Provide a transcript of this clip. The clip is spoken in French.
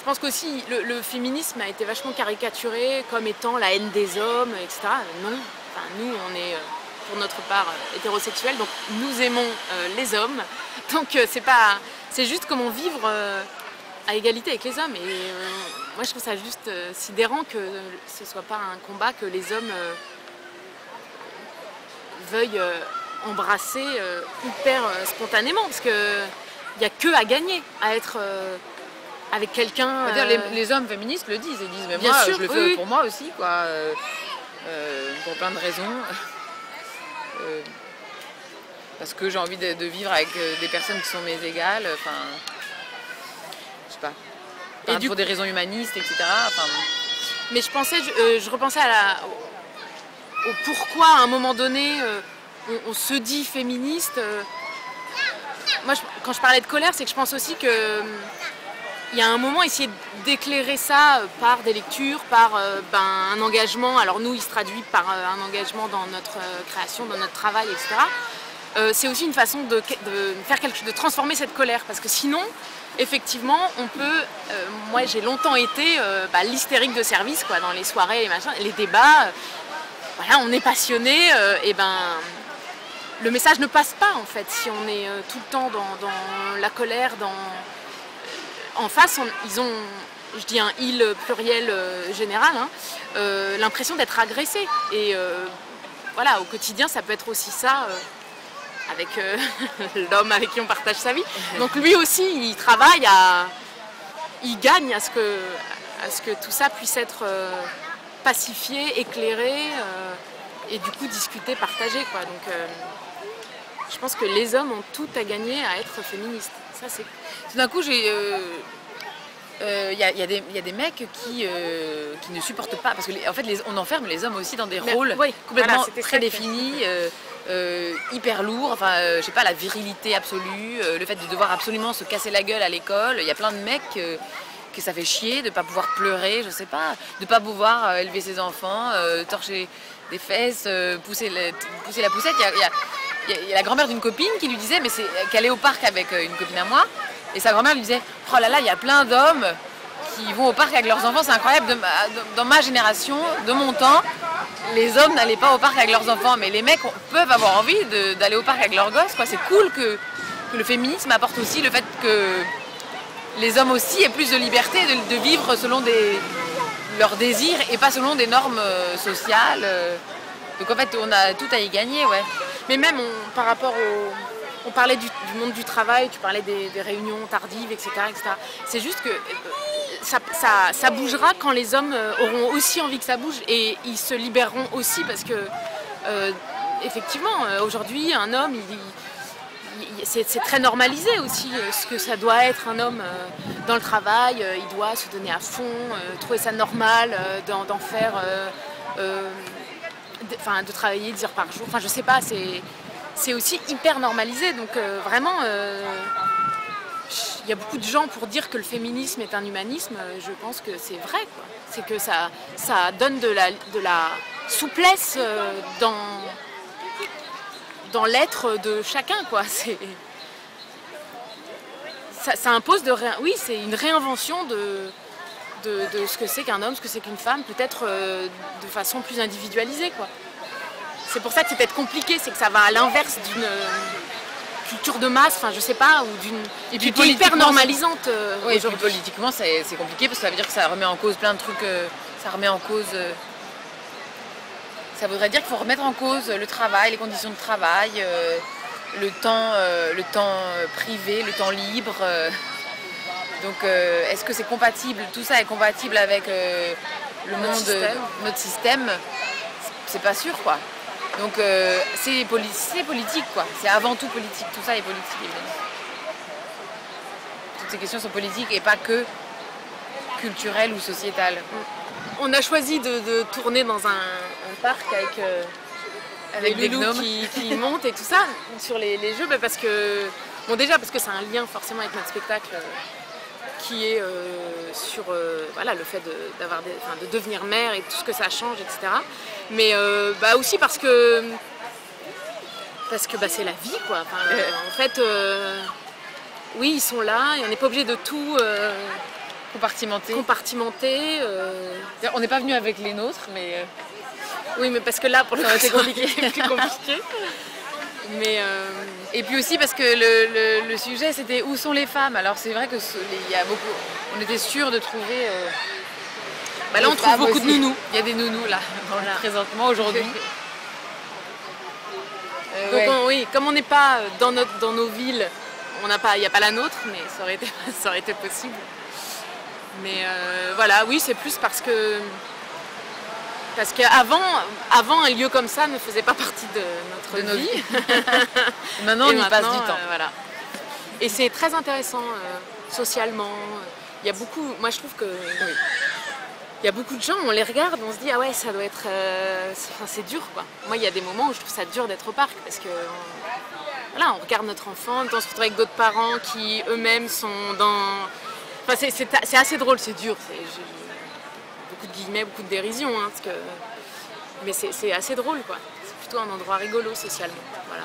pense qu'aussi le féminisme a été vachement caricaturé comme étant la haine des hommes, etc. Non, enfin, nous on est pour notre part hétérosexuels, donc nous aimons les hommes. Donc c'est juste comment vivre à égalité avec les hommes. Et moi je trouve ça juste sidérant que ce soit pas un combat que les hommes veuillent embrasser hyper spontanément, parce qu'il n'y a que à gagner à être avec quelqu'un. Les hommes féministes le disent, ils disent mais bien moi sûr, je le fais pour moi aussi, quoi, pour plein de raisons. Parce que j'ai envie de vivre avec des personnes qui sont mes égales, enfin, je sais pas, et pour des raisons humanistes, etc. Enfin, mais je repensais au pourquoi à un moment donné on se dit féministe. Moi, quand je parlais de colère, c'est que je pense aussi que il y a un moment essayer d'éclairer ça par des lectures, par un engagement. Alors nous, il se traduit par un engagement dans notre création, dans notre travail, etc. C'est aussi une façon de faire de transformer cette colère, parce que sinon, effectivement, on peut. Moi, j'ai longtemps été l'hystérique de service, quoi, dans les soirées, les machins, les débats. Voilà, on est passionné, et le message ne passe pas en fait si on est tout le temps dans la colère, en face, ils ont, je dis un il pluriel général, hein, l'impression d'être agressé. Et voilà, au quotidien, ça peut être aussi ça avec l'homme avec qui on partage sa vie. Donc lui aussi, il travaille il gagne à ce que tout ça puisse être pacifié, éclairé et du coup discuté, partagé, quoi. Donc je pense que les hommes ont tout à gagner à être féministes. Ça, c'est... Tout d'un coup, il y a des mecs qui ne supportent pas, parce que en fait, on enferme les hommes aussi dans des rôles complètement prédéfinis, hyper lourds. Enfin, je sais pas, la virilité absolue, le fait de devoir absolument se casser la gueule à l'école. Il y a plein de mecs que ça fait chier de pas pouvoir pleurer, je sais pas, de pas pouvoir élever ses enfants, torcher des fesses, pousser la poussette. Il y a la grand-mère d'une copine qui lui disait, mais qu'elle est au parc avec une copine à moi, et sa grand-mère lui disait, oh là là, il y a plein d'hommes qui vont au parc avec leurs enfants, c'est incroyable, dans ma génération, de mon temps, les hommes n'allaient pas au parc avec leurs enfants, mais les mecs peuvent avoir envie d'aller au parc avec leurs gosses, quoi. C'est cool que le féminisme apporte aussi le fait que les hommes aussi aient plus de liberté de vivre selon leurs désirs et pas selon des normes sociales. Donc en fait, on a tout à y gagner, ouais. Mais même par rapport on parlait du monde du travail, tu parlais des réunions tardives, etc. C'est juste que ça bougera quand les hommes auront aussi envie que ça bouge, et ils se libéreront aussi, parce que effectivement, aujourd'hui, un homme, c'est très normalisé aussi ce que ça doit être un homme dans le travail. Il doit se donner à fond, trouver ça normal d'en faire... de travailler 10 heures par jour, enfin je sais pas, c'est aussi hyper normalisé, donc vraiment il y a beaucoup de gens pour dire que le féminisme est un humanisme, je pense que c'est vrai, quoi. C'est que ça donne de la souplesse dans l'être de chacun, quoi. Ça impose oui, c'est une réinvention de ce que c'est qu'un homme, ce que c'est qu'une femme, peut-être de façon plus individualisée, quoi. C'est pour ça que c'est peut-être compliqué, c'est que ça va à l'inverse d'une culture de masse, enfin je sais pas, ou et puis qui est hyper normalisante. Oui, et puis politiquement c'est compliqué, parce que ça veut dire que ça remet en cause plein de trucs, ça remet en cause... ça voudrait dire qu'il faut remettre en cause le travail, les conditions de travail, le temps privé, le temps libre... Donc est-ce que c'est compatible, tout ça est compatible avec notre système? C'est pas sûr, quoi. Donc c'est politique, quoi. C'est avant tout politique, tout ça est politique, évidemment. Toutes ces questions sont politiques et pas que culturelles ou sociétales. On a choisi de tourner dans un parc avec des loulous qui montent et tout ça sur les jeux, parce que parce que c'est un lien forcément avec notre spectacle, qui est sur le fait de devenir mère et tout ce que ça change, etc. Mais aussi parce que c'est la vie, quoi. En fait, oui, ils sont là et on n'est pas obligé de tout compartimenté. On n'est pas venu avec les nôtres, mais... Oui, mais parce que là, pour le coup, c'est compliqué. C'est plus compliqué. Mais et puis aussi parce que le sujet, c'était où sont les femmes. Alors c'est vrai que on était sûr de trouver... là, on trouve beaucoup de nounous. Il y a des nounous, là, présentement, aujourd'hui. Donc oui, comme on n'est pas dans nos villes, il n'y a pas la nôtre, mais ça aurait été possible. Mais voilà, oui, c'est plus parce qu'avant, un lieu comme ça ne faisait pas partie de notre vie. Maintenant, on y passe du temps. Voilà. Et c'est très intéressant socialement. Il y a beaucoup, moi je trouve que... Oui. Il y a beaucoup de gens, on les regarde, on se dit ah ouais, ça doit être, c'est dur quoi. Moi il y a des moments où je trouve ça dur d'être au parc parce que voilà, on regarde notre enfant, on se retrouve avec d'autres parents qui eux-mêmes sont dans, enfin c'est assez drôle, c'est dur, beaucoup de guillemets, beaucoup de dérision, hein, parce que... mais c'est assez drôle quoi. C'est plutôt un endroit rigolo socialement, voilà.